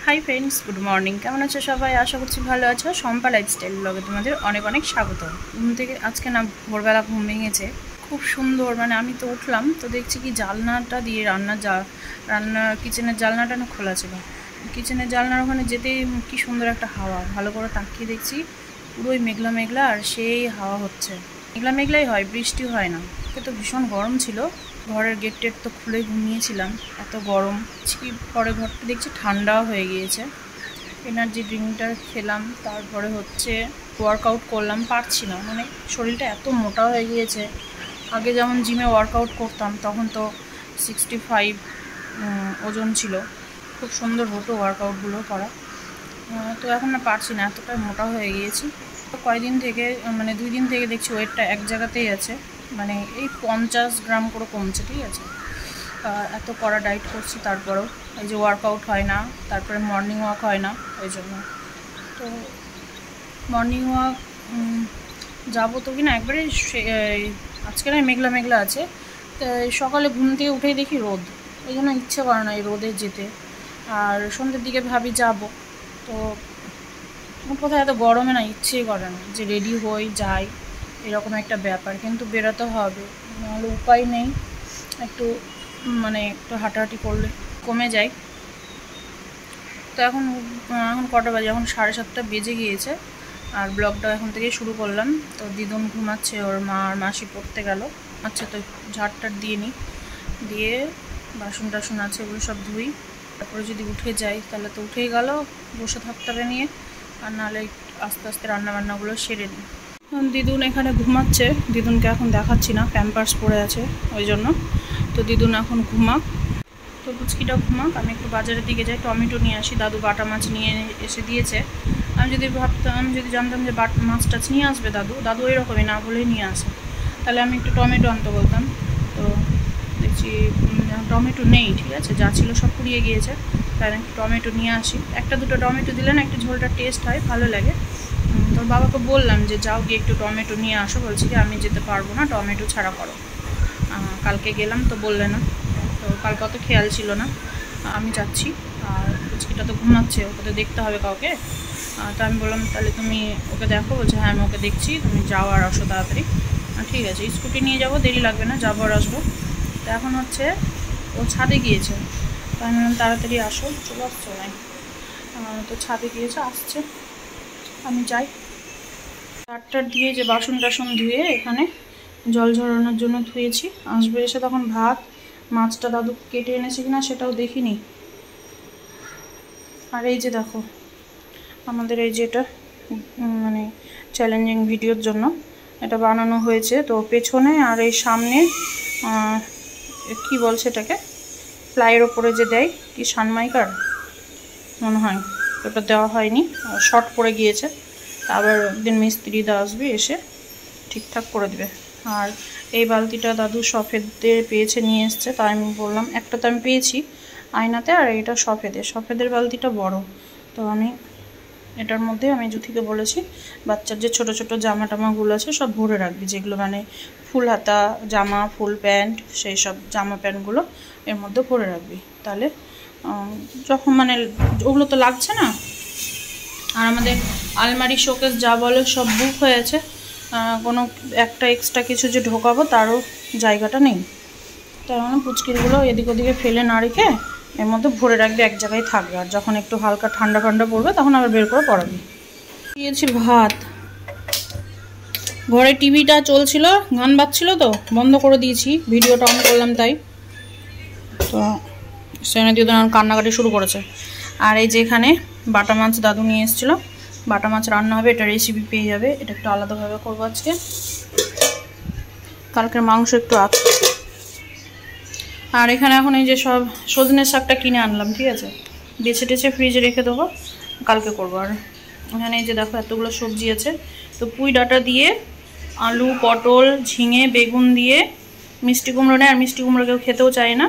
Hi friends good morning केमन आछो सबाई आशा करछि भालो आछो सम्पा लाइफस्टाइल ब्लगे तोमादेर अनेक अनेक स्वागत। घुम थेके आजके ना भोरबेला घुम भेঙেছে खूब सुंदर माने आमी तो उठलाम तो देखछि कि जालनाटा दिए रान्ना किचेनेर जालनाटा ना खोला छिलो। किचेनेर जालनार ओखाने जेतेई कि सुंदर एकटा हावा भालो करे ताकिয়ে देखछि पुरोई मेघला मेघला और सेई हावा हच्छे मेघला मेघलाई हय बृष्टि हय ना तो भीषण गरम छिलो। घरेर गेट टेट तो खुले घुमिয়েছিলাম এত গরম কি পরে ঘরটা দেখছি ঠান্ডাও হয়ে গিয়েছে। এনার্জি ড্রিঙ্কটা খেলাম তারপরে হচ্ছে ওয়ার্কআউট করলাম পারছি না মানে শরীরটা এত মোটা হয়ে গিয়েছে। আগে যেমন জিমে ওয়ার্কআউট করতাম তখন তো 65 ওজন ছিল খুব সুন্দর হতো ওয়ার্কআউটগুলো করা তো এখন না পারছি না এতটাই মোটা হয়ে গিয়েছি। কয়েকদিন থেকে মানে 2 দিন থেকে দেখছি ওয়েটটা এক জায়গাতেই আছে মানে এই 50 গ্রাম করে কমছে ঠিক আছে। এত কড়া ডায়েট করছি তারপরেও এই যে ওয়ার্কআউট হয় না তারপরে মর্নিং ওয়াক হয় না ওই জন্য তো মর্নিং ওয়াক যাবো তো কিনা একবারে আজকে না মেঘলা মেঘলা আছে সকালে ঘুম থেকে উঠেই দেখি রোদ ওই জন্য ইচ্ছে করে না এই রোদে যেতে আর সন্ধ্যের দিকে ভাবি যাব তো কোথায় এত গরমে না ইচ্ছেই করে না যে রেডি হই যাই এরকম একটা ব্যাপার কিন্তু বেরোতে হবে নাহলে উপায় নেই। একটু মানে একটু হাঁটাহাঁটি করলে কমে যায়। তো এখন কটা বাজে এখন 7:30 বেজে গিয়েছে আর ব্লগটা এখন থেকেই শুরু করলাম। তো দিদুন ঘুমাচ্ছে ওর মা আর মাসি পড়তে গেল আচ্ছা তো ঝাড়টার দিয়ে নিই দিয়ে বাসন টাসন আছে ওগুলো সব ধুই তারপরে যদি উঠে যাই তাহলে তো উঠেই গেল বসে থাকতে হবে নিয়ে আর নাহলে আস্তে আস্তে রান্নাবান্নাগুলো সেরে নিই। দিদুন এখানে ঘুমাচ্ছে দিদুনকে এখন দেখাচ্ছি না প্যাম্পার্স পরে আছে ওই জন্য তো দিদুন এখন ঘুমাক তো পুচকিটা ঘুমাক আমি একটু বাজারের দিকে যাই টমেটো নিয়ে আসি দাদু বাটা মাছ নিয়ে এসে দিয়েছে। আমি যদি জানতাম যে মাছ টাছ নিয়ে আসবে দাদু ওই রকমই না বলেই নিয়ে আসে তাহলে আমি একটু টমেটো আনতে বলতাম। তো দেখছি টমেটো নেই ঠিক আছে যা ছিল সব পুড়িয়ে গিয়েছে তাই একটু টমেটো নিয়ে আসি একটা দুটো টমেটো দিলে না একটু ঝোলটা টেস্ট হয় ভালো লাগে। তোর বাবাকে বললাম যে যাও গিয়ে একটু টমেটো নিয়ে আসো বলছি কি আমি যেতে পারবো না টমেটো ছাড়া করো কালকে গেলাম তো বললে না তো কালকে অত খেয়াল ছিল না আমি যাচ্ছি আর পুচকিটা তো ঘুমাচ্ছে ওকে তো দেখতে হবে কাউকে তো আমি বললাম তাহলে তুমি ওকে দেখো বলছে হ্যাঁ আমি ওকে দেখছি তুমি যাও আর আসো তাড়াতাড়ি ঠিক আছে স্কুটি নিয়ে যাবো দেরি লাগবে না যাবো আর আসবো। তো এখন হচ্ছে ও ছাদে গিয়েছে তো আমি বললাম তাড়াতাড়ি আসো চলে আসছো নাই তো ছাদে গিয়েছে আসছে আমি যাই। চারটার দিয়ে যে বাসন টাসন ধুয়ে এখানে জল ঝরানোর জন্য ধুয়েছি আসবে এসে তখন ভাত মাছটা দাদু কেটে এনেছে কিনা সেটাও দেখিনি। আর এই যে দেখো আমাদের এই যে এটা মানে চ্যালেঞ্জিং ভিডিওর জন্য এটা বানানো হয়েছে তো পেছনে আর এই সামনে কি বলছে এটাকে ফ্লাইয়ের ওপরে যে দেয় কি সানমাইকার মনে হয় ওটা দেওয়া হয়নি শর্ট পড়ে গিয়েছে আবার একদিন মিস্ত্রিদা আসবে এসে ঠিকঠাক করে দেবে। আর এই বালতিটা দাদু সফেদের পেয়েছে নিয়ে এসছে তাই আমি বললাম একটা তো আমি পেয়েছি আয়নাতে আর এটা সফেদের বালতিটা বড় তো আমি এটার মধ্যে আমি জুথিকে বলেছি বাচ্চার যে ছোট ছোট জামা টামাগুলো আছে সব ভরে রাখবি যেগুলো মানে ফুল হাতা জামা ফুল প্যান্ট সেই সব জামা প্যান্টগুলো এর মধ্যে ভরে রাখবি তাহলে যখন মানে ওগুলো তো লাগছে না। আর আমাদের আলমারি শোকেস যা বলে সব বুক হয়ে আছে কোনো একটা এক্সট্রা কিছু যে ঢোকাবো তারও জায়গাটা নেই তার মানে পুচকিরগুলো এদিক ওদিকে ফেলে না রেখে এর মধ্যে ভরে রাখবি এক জায়গায় থাকবে আর যখন একটু হালকা ঠান্ডা পড়বে তখন আবার বের করে পড়াবি। দিয়েছি ভাত ঘরে টিভিটা চলছিল গান বাজছিল তো বন্ধ করে দিয়েছি ভিডিওটা অন করলাম তাই তো সেখানে দিয়ে কান্নাকাটি শুরু করেছে। আর এই যে এখানে বাটা মাছ দাদু নিয়ে এসেছিলো বাটা মাছ রান্না হবে এটা রেসিপি পেয়ে যাবে এটা একটু আলাদাভাবে করবো আজকে কালকের মাংস একটু আছে। আর এখানে এখন এই যে সব সজনের শাকটা কিনে আনলাম ঠিক আছে বেছে টেছে ফ্রিজে রেখে দেবো কালকে করবো। আর এখানে এই যে দেখো এতগুলো সবজি আছে তো পুঁই ডাঁটা দিয়ে আলু পটল ঝিঙে বেগুন দিয়ে মিষ্টি কুমড়ো নেই আর মিষ্টি কুমড়ো কেউ খেতেও চায় না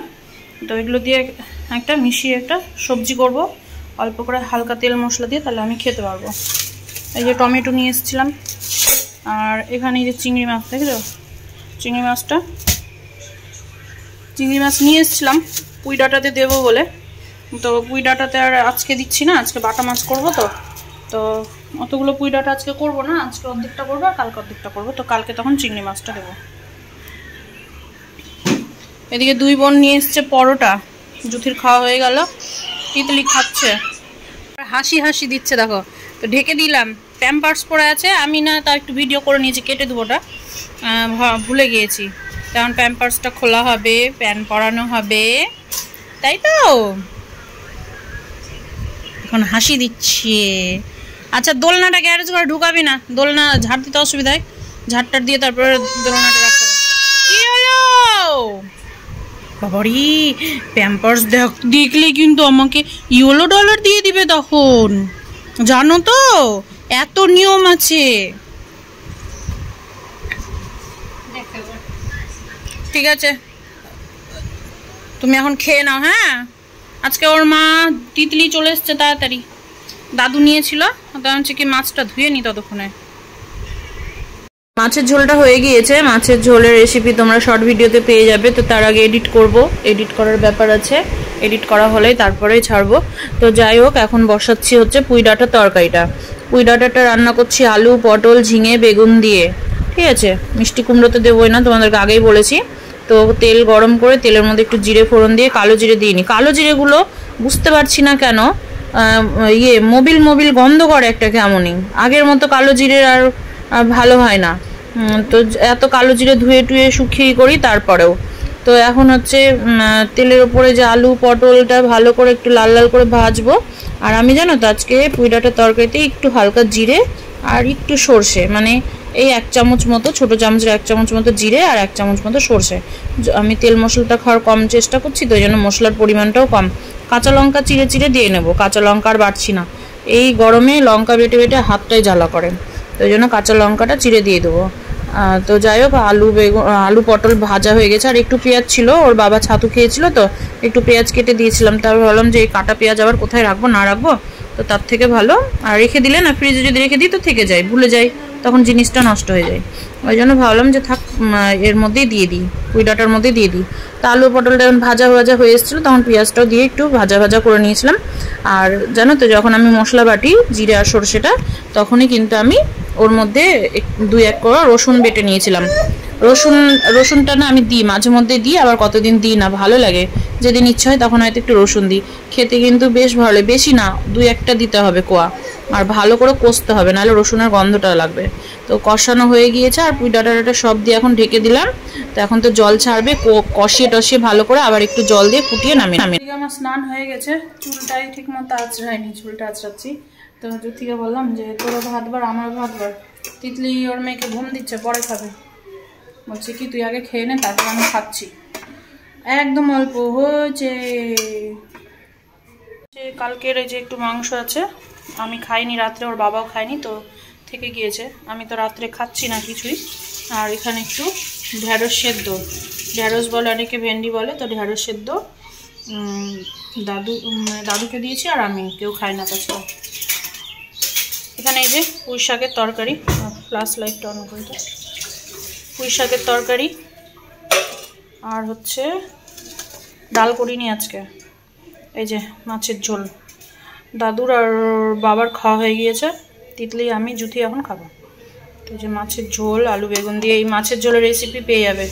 তো এগুলো দিয়ে একটা মিশিয়ে একটা সবজি করব অল্প করে হালকা তেল মশলা দিয়ে তাহলে আমি খেতে পারবো। এই যে টমেটো নিয়ে এসেছিলাম আর এখানে এই যে চিংড়ি মাছ দেখেছো চিংড়ি মাছ নিয়ে এসেছিলাম পুঁই ডাঁটাতে দেবো বলে তো পুঁই ডাঁটাতে আর আজকে দিচ্ছি না, আজকে বাটা মাছ করবো। তো অতগুলো পুঁই ডাঁটা আজকে করবো না, আজকে অর্ধেকটা করবো আর কালকে অর্ধেকটা করবো। তো কালকে তখন চিংড়ি মাছটা দেবো। এদিকে দুই বোন নিয়ে এসছে পরোটা, জুথির খাওয়া হয়ে গেল, তিতলি খাচ্ছে, হাসি হাসি দিচ্ছে দেখো। তো ঢেকে দিলাম, প্যাম্পার্স পরে আছে, আমি না তা একটু ভিডিও করে নিয়েছি, কেটে দেবো ওটা, ভুলে গিয়েছি। তখন প্যাম্পার্সটা খোলা হবে, প্যান পরানো হবে, তাই তো। এখন হাসি দিচ্ছে। আচ্ছা দোলনাটা গ্যারেজ করে ঢুকাবি না, দোলনা ঝাড় দিতে অসুবিধা হয়, ঝাড়টার দিয়ে তারপরে দোলনাটা রাখতে হবে। কি হলো বাবারি, প্যাম্পার্স দেখলে কিন্তু আমাকে ইয়েলো ডলার দিয়ে দিবে তখন, জানো তো, এত নিয়ম আছে। ঠিক আছে তুমি এখন খেয়ে নাও। হ্যাঁ আজকে ওর মা তিতলি চলে এসছে তাড়াতাড়ি, দাদু নিয়েছিল, তখন হচ্ছে কি মাছটা ধুয়ে নি ততক্ষণে। মাছের ঝোলটা হয়ে গিয়েছে, মাছের ঝোলের রেসিপি তোমরা শর্ট ভিডিওতে পেয়ে যাবে। তো তার আগে এডিট করব, এডিট করার ব্যাপার আছে, এডিট করা হলেই তারপরেই ছাড়বো। তো যাই হোক এখন বসাচ্ছি হচ্ছে পুঁই ডাঁটার তরকারিটা। পুঁই ডাঁটাটা রান্না করছি আলু, পটল, ঝিঙে, বেগুন দিয়ে, ঠিক আছে। মিষ্টি কুমড়ো তো দেবোই না, তোমাদেরকে আগেই বলেছি। তো তেল গরম করে তেলের মধ্যে একটু জিরে ফোড়ন দিয়ে, কালো জিরে দিইনি, কালো জিরেগুলো বুঝতে পারছি না কেন মোবিল গন্ধ করে একটা কেমনই, আগের মতো কালো জিরের আর ভালো হয় না। তো এত কালো জিরে ধুয়ে টুয়ে শুকিয়ে করি তারপরেও। তো এখন হচ্ছে তেলের ওপরে যে আলু পটলটা ভালো করে একটু লাল লাল করে ভাজবো। আর আমি জানো তো আজকে পুঁই ডাঁটার তরকারিতে একটু হালকা জিরে আর একটু সর্ষে, মানে এই 1 চামচ মতো, ছোটো চামচের 1 চামচ মতো জিরে আর 1 চামচ মতো সর্ষে। আমি তেল মশলাটা খাওয়ার কম চেষ্টা করছি, তো ওই জন্য মশলার পরিমাণটাও কম। কাঁচা লঙ্কা চিড়ে চিড়ে দিয়ে নেবো, কাঁচা লঙ্কা আর বাড়ছি না, এই গরমে লঙ্কা বেটে বেটে হাতটাই জ্বালা করে, তো ওই জন্য কাঁচা লঙ্কাটা চিড়ে দিয়ে দেবো। তো যাই হোক আলু পটল ভাজা হয়ে গেছে, আর একটু পেঁয়াজ ছিল, ওর বাবা ছাতু খেয়েছিল তো একটু পেঁয়াজ কেটে দিয়েছিলাম। তারপর ভাবলাম যে এই কাটা পেঁয়াজ আবার কোথায় রাখবো না রাখবো, তো তার থেকে ভালো আর রেখে দিলে না, ফ্রিজে যদি রেখে দিই তো থেকে যায়, ভুলে যাই, তখন জিনিসটা নষ্ট হয়ে যায়। ওই জন্য ভাবলাম যে থাক এর মধ্যেই দিয়ে দিই, পুঁই ডাঁটার মধ্যেই দিয়ে দিই। তো আলু পটলটা যখন ভাজা হয়ে এসেছিলো তখন পেঁয়াজটাও দিয়ে একটু ভাজা করে নিয়েছিলাম। আর জানো তো যখন আমি মশলা বাটি জিরে আর সর্ষেটা, তখনই কিন্তু আমি ওর মধ্যে 2-1 কোয়া রসুন বেটে নিয়েছিলাম। রসুনটা না আমি দিই, মাঝে মধ্যে দিই, আবার কতদিন দিই না, ভালো লাগে, যেদিন ইচ্ছা হয় তখন হয়তো একটু রসুন দিই, খেতে কিন্তু বেশ ভালো লাগে। বেশি না, 2-1টা দিতে হবে কোয়া, আর ভালো করে কষতে হবে, নাহলে রসুনের গন্ধটা লাগবে। তো কষানো হয়ে গিয়েছে, আর পুঁই ডাঁটা সব দিয়ে এখন ঢেকে দিলাম। তো এখন তো জল ছাড়বে, কষিয়ে টষিয়ে ভালো করে আবার একটু জল দিয়ে ফুটিয়ে নামিয়ে। আমার স্নান হয়ে গেছে, চুলটাই ঠিক মতো আঁচড়ায়নি, চুলটা আঁচড়াচ্ছি। তো জ্যোতিকে বললাম যে তোরও ভাত বার আমার ভাত বার, তিতলি ওর মেয়েকে ঘুম দিচ্ছে, পরে খাবে, বলছে কি তুই আগে খেয়ে নে তারপর আমি খাচ্ছি। একদম অল্প হয়েছে। কালকের এই যে একটু মাংস আছে, আমি খাইনি রাত্রে, ওর বাবাও খায়নি, তো থেকে গিয়েছে, আমি তো রাত্রে খাচ্ছি না কিছুই। আর এখানে একটু ঢ্যাঁড়স সেদ্ধ, ঢ্যাঁড়স বলে অনেকে, ভেন্ডি বলে, তো ঢ্যাঁড়স সেদ্ধ দাদুকে দিয়েছি, আর আমি, কেউ খাই না তাছাড়া। এখানে এই যে পুঁই শাকের তরকারি, ফ্ল্যাশ লাইটটা অন করে, পুঁই শাকের তরকারি, আর হচ্ছে ডাল করিনি আজকে, এই যে মাছের ঝোল। দাদুর আর বাবার খাওয়া হয়ে গিয়েছে, তিতলি আমি জুথি এখন খাবো। তো এই যে মাছের ঝোল আলু বেগুন দিয়ে, এই মাছের ঝোলের রেসিপি পেয়ে যাবে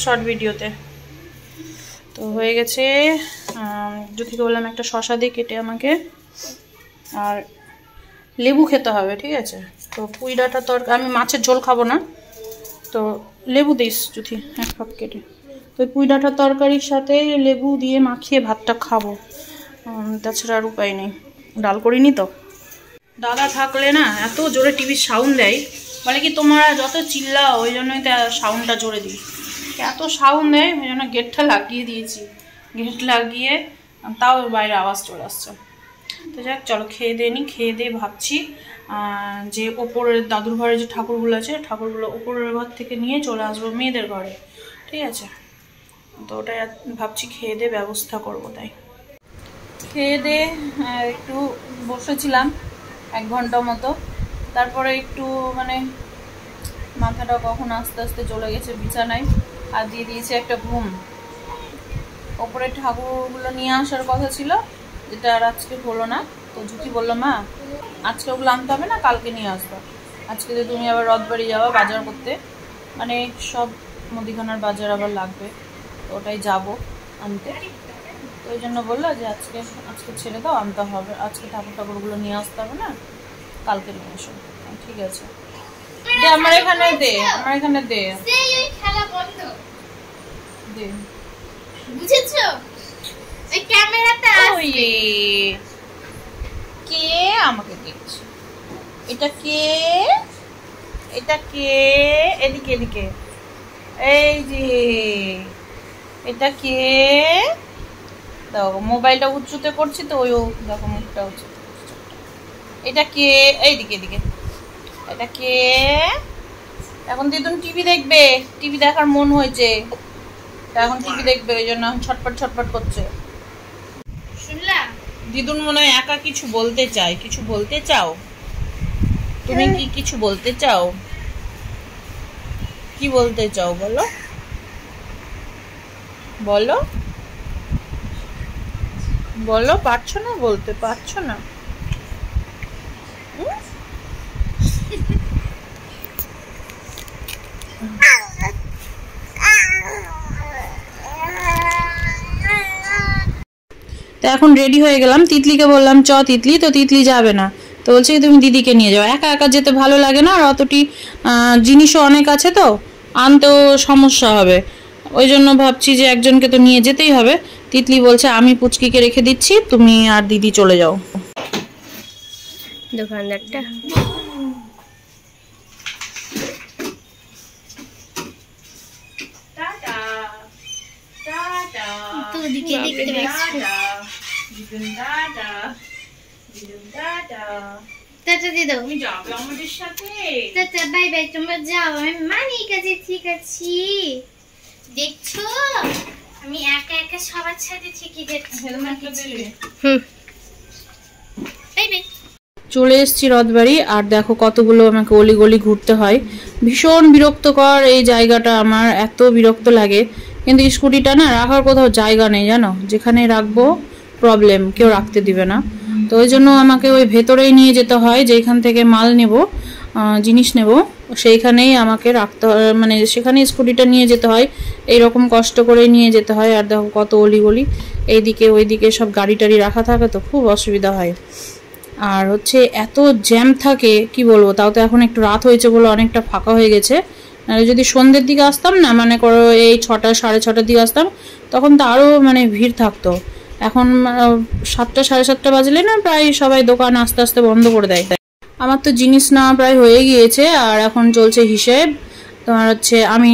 শর্ট ভিডিওতে। তো হয়ে গেছে, জুথিকে বললাম একটা শশা দিয়ে কেটে আমাকে, আর লেবু খেতে হবে, ঠিক আছে। তো পুঁই ডাঁটা তরকারি, আমি মাছের ঝোল খাবো না, তো লেবু দিস জুথি 1 কাপ কেটে। তো পুঁই ডাঁটার তরকারির সাথে লেবু দিয়ে মাখিয়ে ভাতটা খাবো, তাছাড়া আর উপায় নেই। ডাল করিনি তো। দাদা থাকলে না এত জোরে টিভির সাউন্ড দেয়, বলে কি তোমরা যত চিল্লাও ওই জন্যই তো সাউন্ডটা জোরে দিই, এত সাউন্ড দেয়, ওই জন্য গেটটা লাগিয়ে দিয়েছি, গেট লাগিয়ে তাও বাইরে আওয়াজ চলে আসছে। তো যাক চলো খেয়ে দিয়ে নিই, খেয়ে দিয়ে ভাবছি যে ওপরের দাদুর ঘরে যে ঠাকুরগুলো আছে, ঠাকুরগুলো ওপরের ঘর থেকে নিয়ে চলে আসবো মেয়েদের ঘরে, ঠিক আছে। তো ওটাই ভাবছি খেয়ে দিয়ে ব্যবস্থা করবো। তাই খেয়ে দিয়ে একটু বসেছিলাম 1 ঘন্টা মতো, তারপরে একটু মানে মাথাটা কখন আস্তে আস্তে চলে গেছে বিছানায়, আর দিয়ে দিয়েছে একটা ঘুম। ওপরে ঠাকুরগুলো নিয়ে আসার কথা ছিল, যেটা আর আজকে হলো না। তো ঝুঁকি বললো মা আজকে ওগুলো আনতে হবে না, কালকে নিয়ে আসবো। আজকে যে তুমি আবার রথবাড়ি যাওয়া বাজার করতে, মানে সব মুদিখানার বাজার আবার লাগবে, তো ওটাই যাব আনতে। তো ওই জন্য বললো যে আজকে ছেড়ে দাও, আনতে হবে আজকে, ঠাকুরগুলো নিয়ে আসতে হবে না, কালকে নিয়ে এসো। ঠিক আছে, দে আমার এখানে দে, আমার এখানে দে, খেলা বন্ধ দে, বুঝেছো? এই ক্যামেরাটা ওই কে আমাকে দেখছে, এটা কে, এটা কে, এদিকে এদিকে, এই যে এটা কে, দেখো মোবাইলটা উঁচুতে করছি তো ওই দেখো মুখটা উঁচুতে করছি। এটা কে, এইদিকে এদিকে, এটা কে? এখন দিদুন টিভি দেখবে, টিভি দেখার মন হয়েছে, এখন টিভি দেখবে, ওই জন্য ছটপট ছটপট করছে। শুনলাম দিদুন মনে হয় একা কিছু বলতে চায়, কিছু বলতে চাও তুমি? কি কিছু বলতে চাও? কি বলতে চাও বলো, বলো বলো, পারছো না বলতে, পারছো না? তো এখন রেডি হয়ে গেলাম, তিতলিকে বললাম চ তিতলি, তো তিতলি যাবে না, তো বলছে তুমি দিদিকে নিয়ে যাও, একা একা যেতে ভালো লাগে না, আর অতটি জিনিসও অনেক আছে, তো আনতেও সমস্যা হবে, ওই জন্য ভাবছি যে একজনকে তো নিয়ে যেতেই হবে। তিতলি বলছে আমি পুচকিকে রেখে দিচ্ছি, তুমি আর দিদি চলে যাও। দোকানদারটা তো ওদিকে দেখতে পাচ্ছি। টাটা দিদা, তুমি যাবে আমাদের সাথে? টাটা বাই বাই, তোমরা যাও, আমি মানির কাছে ঠিক আছি। দেখছো আমি একা একা সবার সাথে ঠিকই যাচ্ছি। Bye bye. চলে এসেছি রথবাড়ি, আর দেখো কতগুলো আমাকে অলিগলি ঘুরতে হয়, ভীষণ বিরক্তকর এই জায়গাটা, আমার এত বিরক্ত লাগে। কিন্তু স্কুটিটা না রাখার কোথাও জায়গা নেই জানো, যেখানে রাখবো প্রবলেম, কেউ রাখতে দিবে না। তো ওই জন্য আমাকে ওই ভেতরেই নিয়ে যেতে হয়, যেখান থেকে মাল নেব, জিনিস নেব, সেইখানেই আমাকে রাখতে হয়, মানে সেখানেই স্কুটিটা নিয়ে যেতে হয়, এইরকম কষ্ট করে নিয়ে যেতে হয়। আর দেখো কত অলিগলি, এইদিকে ওইদিকে সব গাড়ি টাড়ি রাখা থাকে, তো খুব অসুবিধা হয়। আর হচ্ছে এত জ্যাম থাকে কি বলবো, তাও তো এখন একটু রাত হয়েছে বলে অনেকটা ফাঁকা হয়ে গেছে, যদি সন্ধ্যের দিকে আসতাম না, মানে করো এই 6টা সাড়ে 6টার দিকে আসতাম, তখন তো আরও মানে ভিড় থাকতো। এখন 7টা সাড়ে 7টা বাজলে না প্রায় সবাই দোকান আস্তে আস্তে বন্ধ করে দেয়। আমার তো জিনিস নেওয়া প্রায় হয়ে গিয়েছে, আর এখন চলছে হিসেব। তোমার হচ্ছে আমি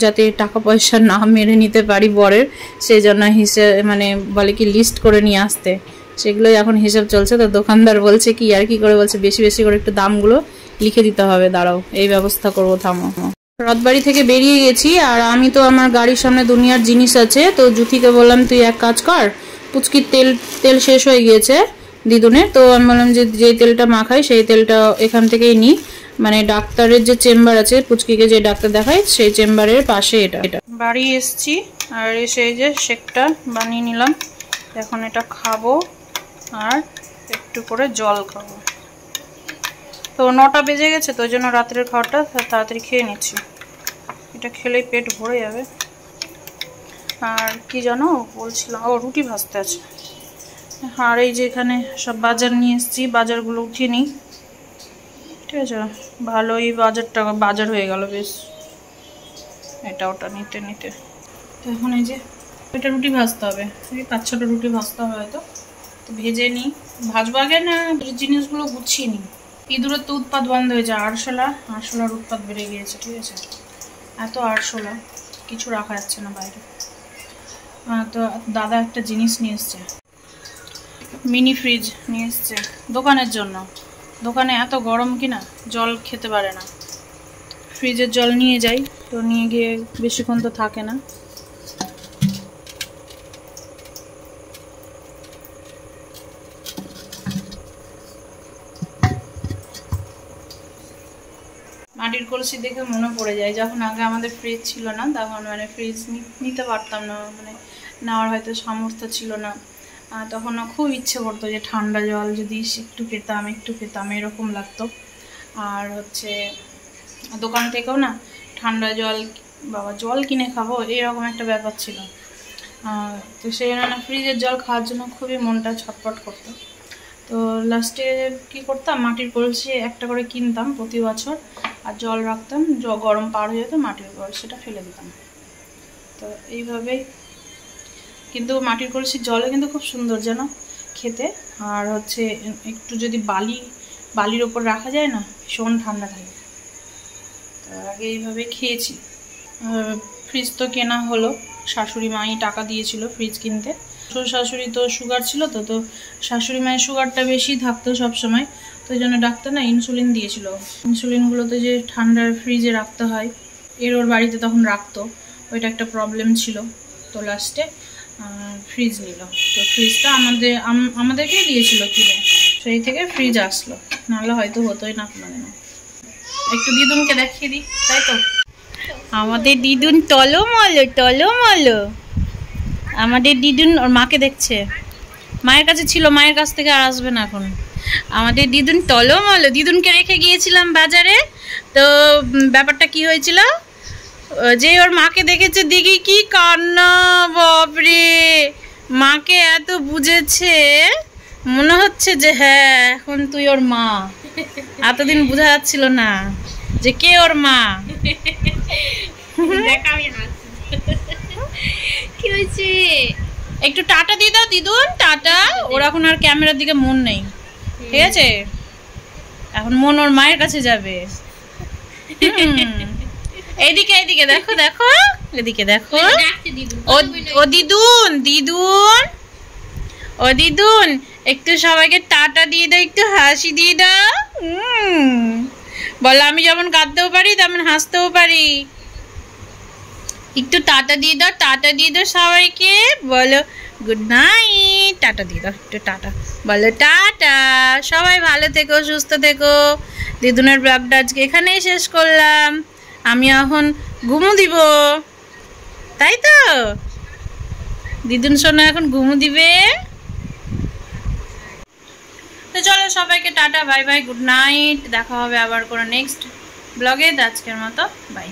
যাতে টাকা পয়সা না মেরে নিতে পারি বরের, সেই জন্য হিসেব মানে বলে কি লিস্ট করে নিয়ে আসতে, সেগুলোই এখন হিসাব চলছে। তো দোকানদার বলছে কি আর কি করে, বলছে বেশি বেশি করে একটু দামগুলো লিখে দিতে হবে, দাঁড়াও এই ব্যবস্থা করবো, থামো। রথবাড়ি থেকে বেরিয়ে গেছি, আর আমি তো আমার গাড়ির সামনে দুনিয়ার জিনিস আছে, তো জুথিকে বললাম তুই এক কাজ কর, পুচকির তেল শেষ হয়ে গিয়েছে দিদুনের, তো আমি বললাম যে যেই তেলটা মাখাই সেই তেলটা এখান থেকেই নিই, মানে ডাক্তারের যে চেম্বার আছে, পুচকিকে যে ডাক্তার দেখায় সেই চেম্বারের পাশে এটা। বাড়ি এসছি, আর এসে এই যে শেকটা বানিয়ে নিলাম, এখন এটা খাবো আর একটু করে জল খাবো। তো 9টা বেজে গেছে, তো ওই জন্য রাত্রের খাওয়াটা তাড়াতাড়ি খেয়ে নিচ্ছি, এটা খেলেই পেট ভরে যাবে। আর কি জানো বলছিলাম, ও রুটি ভাজতে আছে। আর এই যে এখানে সব বাজার নিয়ে এসেছি, বাজারগুলো উঠিয়ে নিই, ঠিক আছে? ভালোই বাজার হয়ে গেল বেশ, এটা ওটা নিতে নিতে। তো এখন এই যে এটা রুটি ভাজতে হবে, এই 5-6টা রুটি ভাজতে হবে হয়তো, তো ভেজে নিই, ভাজবো আগে না জিনিসগুলো গুছিয়ে নিই। ইঁদুরের তো উৎপাত বন্ধ হয়েছে, আরশোলার উৎপাত বেড়ে গিয়েছে, ঠিক আছে? এত আরশোলা, কিছু রাখা যাচ্ছে না বাইরে। তো দাদা একটা জিনিস নিয়ে এসছে, মিনি ফ্রিজ নিয়ে এসছে দোকানের জন্য। দোকানে এত গরম কিনা জল খেতে পারে না, ফ্রিজের জল নিয়ে যাই, তো নিয়ে গিয়ে বেশিক্ষণ তো থাকে না। মাটির কলসি দেখে মনে পড়ে যায়, যখন আগে আমাদের ফ্রিজ ছিল না, তখন মানে ফ্রিজ নিতে পারতাম না, মানে নেওয়ার হয়তো সামর্থ্য ছিল না। তখনও খুব ইচ্ছে করতো যে ঠান্ডা জল যদি একটু পেতাম এরকম লাগতো। আর হচ্ছে দোকান থেকেও না ঠান্ডা জল, বাবা জল কিনে খাবো এরকম একটা ব্যাপার ছিল। তো সেই জন্য ফ্রিজের জল খাওয়ার জন্য খুবই মনটা ছটফট করতো। তো লাস্টে কী করতাম, মাটির কলসি একটা করে কিনতাম প্রতি বছর, আর জল রাখতাম, গরম পার হয়ে যেত, মাটির কলসিটা ফেলে দিতাম। তো এইভাবেই, কিন্তু মাটির কলসির জলও কিন্তু খুব সুন্দর যেন খেতে। আর হচ্ছে একটু যদি বালির ওপর রাখা যায় না, ভীষণ ঠান্ডা থাকে। তো আগে এইভাবে খেয়েছি। ফ্রিজ তো কেনা হলো, শাশুড়ি মাই টাকা দিয়েছিল ফ্রিজ কিনতে। শাশুড়ি তো সুগার ছিল, তো শাশুড়ি মায়ের সুগারটা বেশি থাকতো সবসময়, তো ওই জন্য ডাক্তার না ইনসুলিন দিয়েছিল। ইনসুলিনগুলোতে যে ঠান্ডার ফ্রিজে রাখতে হয়, ওর বাড়িতে তখন রাখতো, ওইটা একটা প্রবলেম ছিল। তো লাস্টে ফ্রিজ নিল। তো ফ্রিজটা আমাদেরকেই দিয়েছিল কিনে, সেই থেকে ফ্রিজ আসলো, নাহলে হয়তো হতোই না কোনোদিন। একটু দিদুনকে দেখিয়ে দিই, তাই তো আমাদের দিদুন টলমলো। আমাদের দিদুন ওর মাকে দেখছে, মায়ের কাছে ছিল, মায়ের কাছ থেকে আর আসবে না এখন। আমাদের দিদুন টলমলো। দিদুনকে রেখে গিয়েছিলাম বাজারে, তো ব্যাপারটা কি হয়েছিল, যে ওর মাকে দেখেছে, দেখি কি কান্না, বাপরে, মাকে এত বুঝেছে, মনে হচ্ছে যে হ্যাঁ এখন তুই ওর মা। এতদিন বোঝা যাচ্ছিল না যে কে ওর মা। কি হয়েছে, একটু টাটা দিয়ে দাও দিদুন, টাটা। ওর এখন আর ক্যামেরার দিকে মন নেই, ঠিক আছে, এখন মন ওর মায়ের কাছে যাবে। এইদিকে দেখো, এদিকে দেখো, ও দিদুন একটু সবাইকে টাটা দিয়ে দাও, একটু হাসি দিয়ে দাও। বলো আমি যেমন কাঁদতেও পারি তেমন হাসতেও পারি। একটু টাটা দিয়ে দাও সবাইকে, বলো গুড নাইট, টাটা দিয়ে দাও, একটু টাটা বলো, টাটা। সবাই ভালো থেকো, সুস্থ থেকো। দিদুনের ব্লগটা আজকে এখানেই শেষ করলাম। আমি এখন ঘুমু দিব, তাই তো দিদুন সোনা এখন ঘুমু দিবে। তো চলো সবাইকে tata, bye bye, good night. দেখা হবে আবার কোনো নেক্সট ব্লগে। আজকের মতো বাই।